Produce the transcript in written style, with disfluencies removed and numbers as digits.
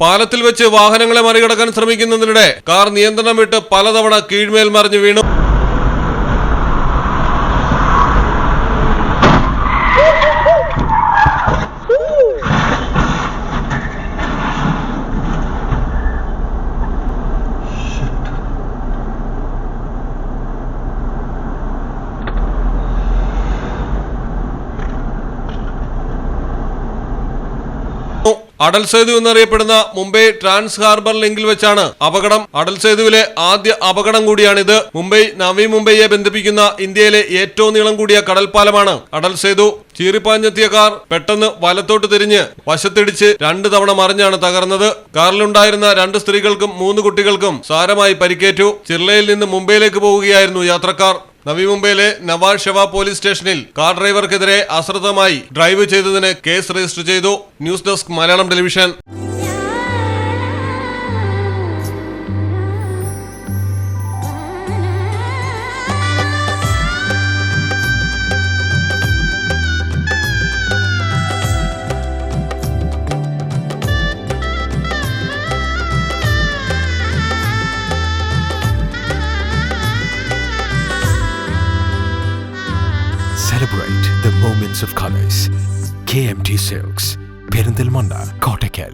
പാലത്തിൽ വെച്ച് വാഹനങ്ങളെ മറികടക്കാൻ ശ്രമിക്കുന്നതിനിടെ കാർ നിയന്ത്രണം വിട്ട് പലതവണ കീഴ്മേൽ മറിഞ്ഞു വീണു. അടൽ സേതു എന്നറിയപ്പെടുന്ന മുംബൈ ട്രാൻസ് ഹാർബർ ലിങ്കിൽ വെച്ചാണ് അപകടം. അടൽ സേതുവിലെ ആദ്യ അപകടം കൂടിയാണിത്. മുംബൈ നവി മുംബൈയെ ബന്ധിപ്പിക്കുന്ന ഇന്ത്യയിലെ ഏറ്റവും നീളം കൂടിയ കടൽപ്പാലമാണ് അടൽ സേതു. ചീറിപ്പാഞ്ഞെത്തിയ കാർ പെട്ടെന്ന് വലത്തോട്ട് തിരിഞ്ഞ് വശത്തിടിച്ച് 2 തവണ മറിഞ്ഞാണ് തകർന്നത്. കാറിലുണ്ടായിരുന്ന 2 സ്ത്രീകൾക്കും 3 കുട്ടികൾക്കും സാരമായി പരിക്കേറ്റു. ചിർലയിൽ നിന്ന് മുംബൈയിലേക്ക് പോവുകയായിരുന്നു യാത്രക്കാർ. നവി മുംബൈയിലെ നവാസ് ഷെവ പോലീസ് സ്റ്റേഷനിൽ കാർ ഡ്രൈവർക്കെതിരെ അശ്രദ്ധമായി ഡ്രൈവ് ചെയ്തതിന് കേസ് രജിസ്റ്റർ ചെയ്തു. News desk Malayalam television. Celebrate the moments of colors. KMT Silks, Perindalmanda, Kottakkal.